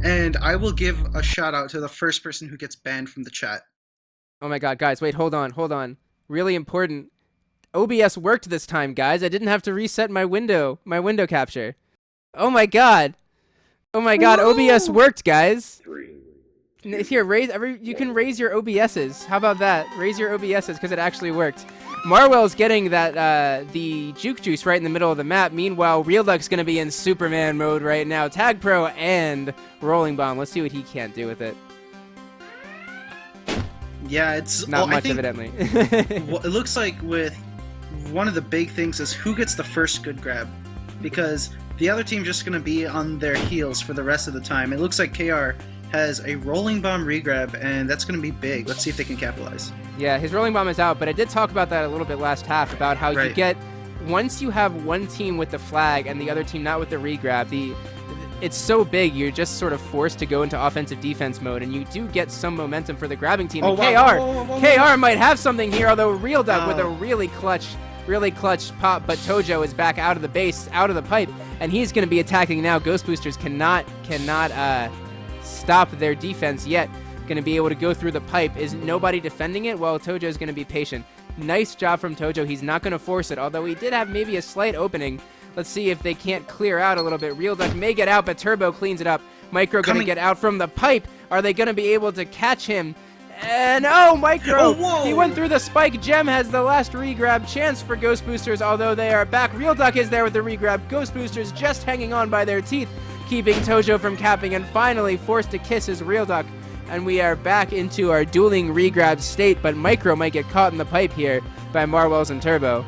And I will give a shout out to the first person who gets banned from the chat. Oh my god, guys, wait, hold on. Really important. OBS worked this time, guys. I didn't have to reset my window capture. Oh my god. Oh my god, OBS Whoa! worked, guys. Here, you can raise your OBSs. How about that? Raise your OBSs because it actually worked. Marwell's getting that the juke juice right in the middle of the map. Meanwhile, Real Duck's gonna be in Superman mode right now. Tag Pro and Rolling Bomb. Let's see what he can't do with it. Yeah, it's Not much, evidently. Well, it looks like with one of the big things is who gets the first good grab, because the other team's just going to be on their heels for the rest of the time. It looks like KR has a rolling bomb regrab, and that's going to be big. Let's see if they can capitalize. Yeah, his rolling bomb is out, but I did talk about that a little bit last half, about how you get, once you have one team with the flag and the other team not with the regrab, it's so big, you're just sort of forced to go into offensive defense mode, and you do get some momentum for the grabbing team. Oh, and wow. KR might have something here, although Real Duck with a really clutch pop, but Tojo is back out of the base, out of the pipe, and he's going to be attacking now. Ghostboosters cannot stop their defense yet. Going to be able to go through the pipe. Is nobody defending it? Well, Tojo is going to be patient. Nice job from Tojo. He's not going to force it, although he did have maybe a slight opening. Let's see if they can't clear out a little bit. Real Duck may get out, but Turbo cleans it up. Micro going to get out from the pipe. Are they going to be able to catch him? And oh, Micro! Oh, he went through the spike. Gem has the last regrab chance for Ghostboosters, although they are back. Real Duck is there with the regrab. Ghostboosters just hanging on by their teeth, keeping Tojo from capping, and finally forced to kiss his Real Duck. And we are back into our dueling regrab state, but Micro might get caught in the pipe here by Marwells and Turbo.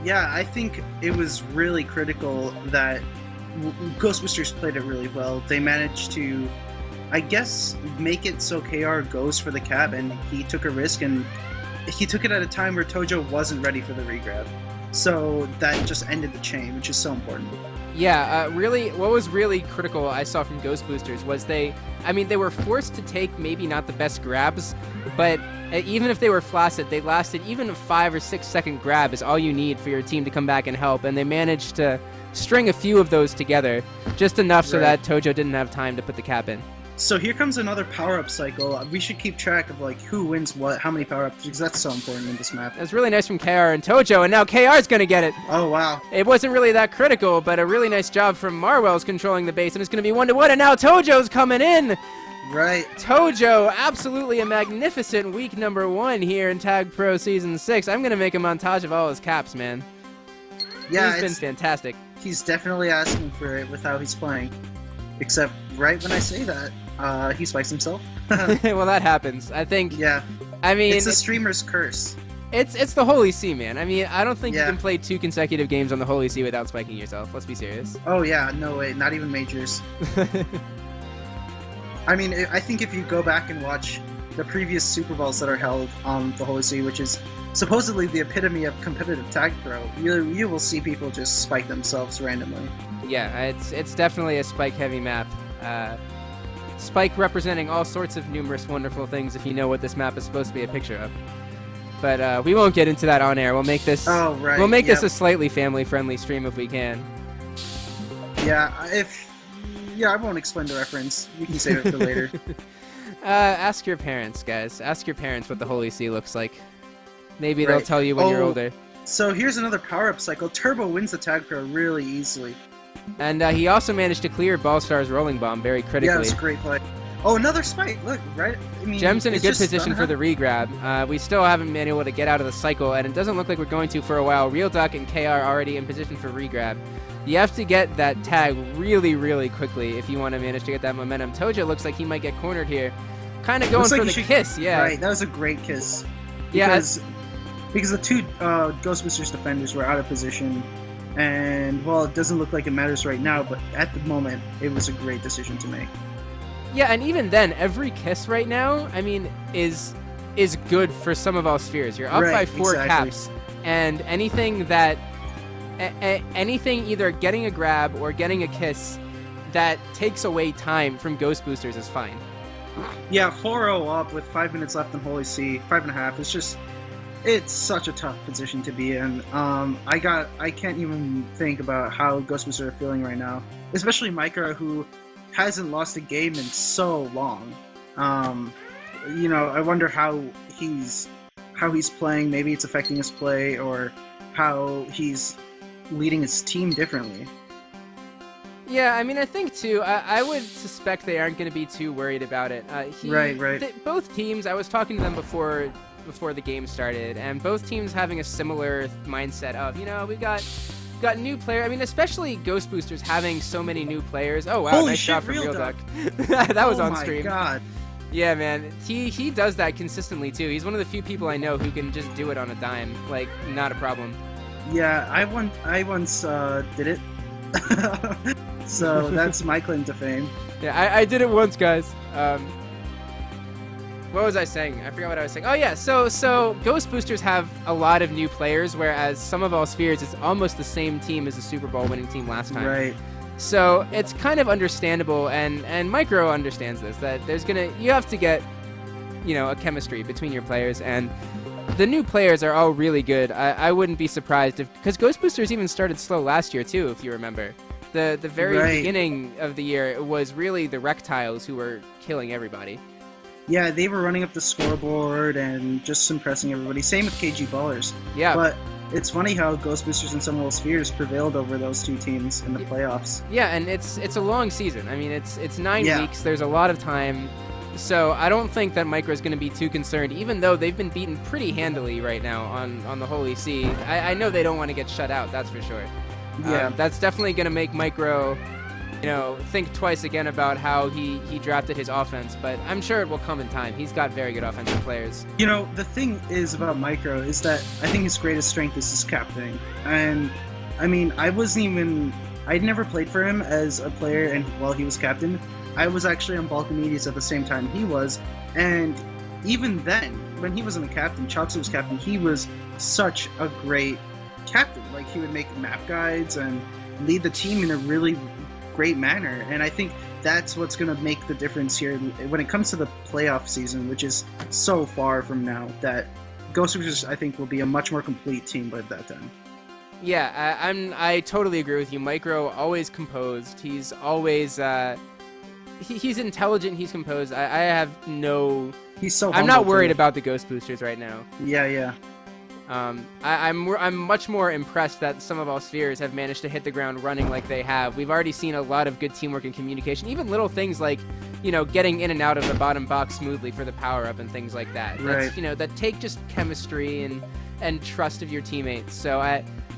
Yeah, I think it was really critical that Ghostbusters played it really well. They managed to, I guess, make it so KR goes for the cap, and he took a risk, and he took it at a time where Tojo wasn't ready for the regrab. So that just ended the chain, which is so important. Yeah, really, what was really critical I saw from Ghostboosters was they were forced to take maybe not the best grabs, but even if they were flaccid, they lasted. Even a 5 or 6 second grab is all you need for your team to come back and help, and they managed to string a few of those together, just enough so that Tojo didn't have time to put the cap in. So here comes another power-up cycle. We should keep track of like who wins what, how many power-ups, because that's so important in this map. It was really nice from KR and Tojo, and now KR's gonna get it. Oh wow. It wasn't really that critical, but a really nice job from Marwell's controlling the base, and it's gonna be 1-1, and now Tojo's coming in! Right. Tojo, absolutely a magnificent week number 1 here in Tag Pro Season 6. I'm gonna make a montage of all his caps, man. Yeah, he's been fantastic. He's definitely asking for it with how he's playing. Except right when I say that, he spikes himself. Well, that happens. I think. Yeah. I mean, it's the streamer's curse. It's the Holy See, man. I mean, I don't think you can play 2 consecutive games on the Holy See without spiking yourself. Let's be serious. Oh yeah, no way, not even majors. I mean, I think if you go back and watch the previous Super Bowls that are held on the Holy See, which is supposedly the epitome of competitive Tag Pro, you will see people just spike themselves randomly. Yeah, it's definitely a spike-heavy map. Spike representing all sorts of numerous wonderful things if you know what this map is supposed to be a picture of. But we won't get into that on air. We'll make this this a slightly family-friendly stream if we can. Yeah, I won't explain the reference. You can save it for later. Ask your parents, guys. Ask your parents what the Holy See looks like. Maybe they'll tell you when you're older. So here's another power-up cycle. Turbo wins the Tag Pro really easily. And he also managed to clear Ballstar's rolling bomb very critically. Yeah, it's a great play. Oh, another spike! Look, right? I mean, Gem's in a good position for the regrab. We still haven't been able to get out of the cycle, and it doesn't look like we're going to for a while. Real Duck and KR already in position for regrab. You have to get that tag really, really quickly if you want to manage to get that momentum. Tojo looks like he might get cornered here. Kind of going for the kiss, yeah. Right, that was a great kiss. Because the 2 Ghostbusters defenders were out of position. And, well, it doesn't look like it matters right now, but at the moment, it was a great decision to make. Yeah, and even then, every kiss right now, I mean, is good for some of our spheres. You're up by 4 caps, and anything that... anything either getting a grab or getting a kiss that takes away time from Ghostboosters is fine. Yeah, 4-0 up with 5 minutes left in Holy See, 5.5. It's such a tough position to be in. I can't even think about how Ghostbusters are feeling right now. Especially Micro, who hasn't lost a game in so long. You know, I wonder how he's playing. Maybe it's affecting his play, or how he's leading his team differently. Yeah, I mean, I think too. I would suspect they aren't going to be too worried about it. Right. Both teams. I was talking to them before the game started, and both teams having a similar mindset of, you know, we got new players. I mean, especially Ghostboosters having so many new players. Oh wow, Holy nice shit, shot from Real Real Duck. Duck. That was on my stream. God. Yeah, man, he does that consistently too. He's one of the few people I know who can just do it on a dime, like not a problem. Yeah, I once did it. So that's my claim to fame. Yeah, I did it once, guys. What was I saying? I forgot what I was saying. Oh yeah, so Ghostboosters have a lot of new players, whereas Sum of All Spheres is almost the same team as the Super Bowl winning team last time. Right. So it's kind of understandable, and Micro understands this, that you have to get, you know, a chemistry between your players, and the new players are all really good. I wouldn't be surprised because Ghostboosters even started slow last year too, if you remember. The very beginning of the year, it was really the Reptiles who were killing everybody. Yeah, they were running up the scoreboard and just impressing everybody. Same with KG Ballers. Yeah. But it's funny how Ghostboosters and Sum of All Spheres prevailed over those two teams in the playoffs. Yeah, and it's a long season. I mean, it's 9 Yeah. weeks. There's a lot of time. So I don't think that Micro's going to be too concerned, even though they've been beaten pretty handily right now on the Holy See. I know they don't want to get shut out, that's for sure. Yeah. That's definitely going to make Micro, you know, think twice again about how he drafted his offense, but I'm sure it will come in time. He's got very good offensive players. You know, the thing is about Micro is that I think his greatest strength is his captaining. And, I mean, I'd never played for him as a player and while he was captain. I was actually on Balkanides at the same time he was, and even then, when he wasn't a captain, Chalksu was captain, he was such a great captain. Like, he would make map guides and lead the team in a really great manner, and I think that's what's going to make the difference here when it comes to the playoff season, which is so far from now, that Ghostboosters, I think, will be a much more complete team by that time. Yeah, I totally agree with you. Micro, always composed. He's always he's intelligent. He's composed. I have no. He's so. I'm not worried too. about the Ghostboosters right now. Yeah. I'm much more impressed that Sum of All Spheres have managed to hit the ground running like they have. We've already seen a lot of good teamwork and communication, even little things like, you know, getting in and out of the bottom box smoothly for the power up and things like that. That's, Right. you know, that take just chemistry and trust of your teammates. So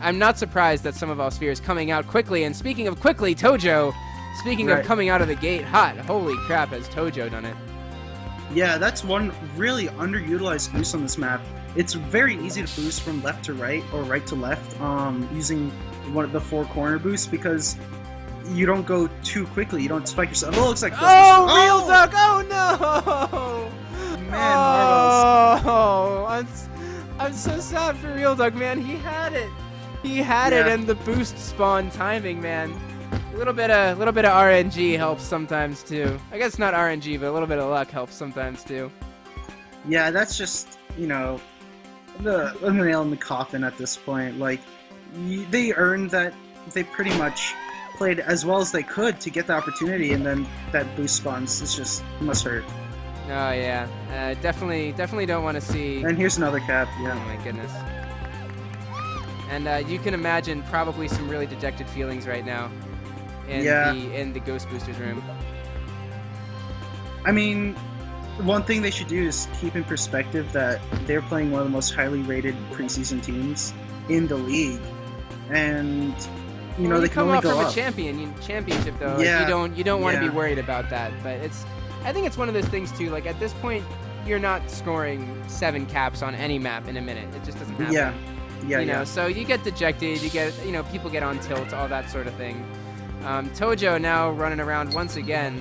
I'm not surprised that Sum of All Spheres coming out quickly. And speaking of quickly, Tojo, speaking of coming out of the gate hot, holy crap, has Tojo done it? Yeah, that's one really underutilized boost on this map. It's very easy to boost from left to right or right to left using one of the 4 corner boosts, because you don't go too quickly. You don't spike yourself. Oh, it looks like Real Duck! Oh no! Man, Marvels. Oh, I'm so sad for Real Duck, man. He had it. He had it, and the boost spawn timing, man. A little bit of RNG helps sometimes too. I guess not RNG, but a little bit of luck helps sometimes too. Yeah, that's just, you know, the nail in the coffin at this point. Like, they earned that. They pretty much played as well as they could to get the opportunity, and then that boost spawns. It's just must hurt. Oh yeah, definitely don't want to see. And here's another cap. Yeah. Oh my goodness. And you can imagine probably some really dejected feelings right now in the Ghostboosters room. I mean, one thing they should do is keep in perspective that they're playing one of the most highly rated preseason teams in the league, and you know, they can only come go off from up. a championship though. Yeah. Like, you don't want to be Yeah. worried about that. But I think it's one of those things too. Like at this point, you're not scoring 7 caps on any map in a minute. It just doesn't happen. Yeah. You know, so you get dejected. You get, you know, people get on tilt, all that sort of thing. Tojo now running around once again.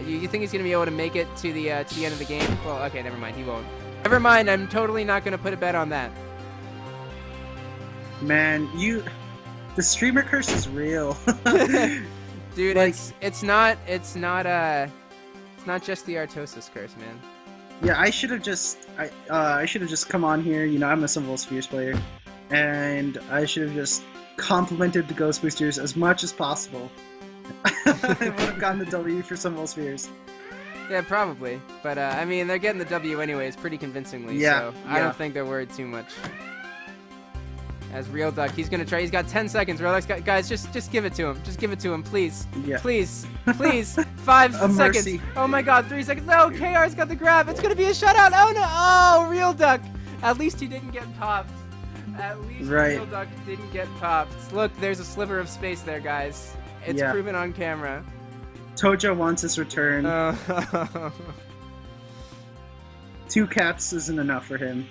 You think he's gonna be able to make it to the end of the game? Well, okay, never mind. He won't. Never mind. I'm totally not gonna put a bet on that. Man, the streamer curse is real. Dude, like, it's not just the Artosis curse, man. Yeah, I should have just come on here. You know, I'm a Sum of All Spheres player, and I should have just complimented the Ghostboosters as much as possible. would have gotten the W for some of spheres. Yeah, probably. But, I mean, they're getting the W anyways pretty convincingly, Yeah, so I don't think they're worried too much. As Real Duck, he's going to try. He's got 10 seconds. Real Duck's got, guys, just give it to him. Just give it to him, please. Yeah. Please. Please. 5 seconds. Mercy. Oh, my God. 3 seconds. No, KR's got the grab. It's going to be a shutout. Oh, no. Oh, Real Duck. At least he didn't get popped. At least Real Duck didn't get popped. Look, there's a sliver of space there, guys. It's proven on camera. Tojo wants his return. 2 caps isn't enough for him.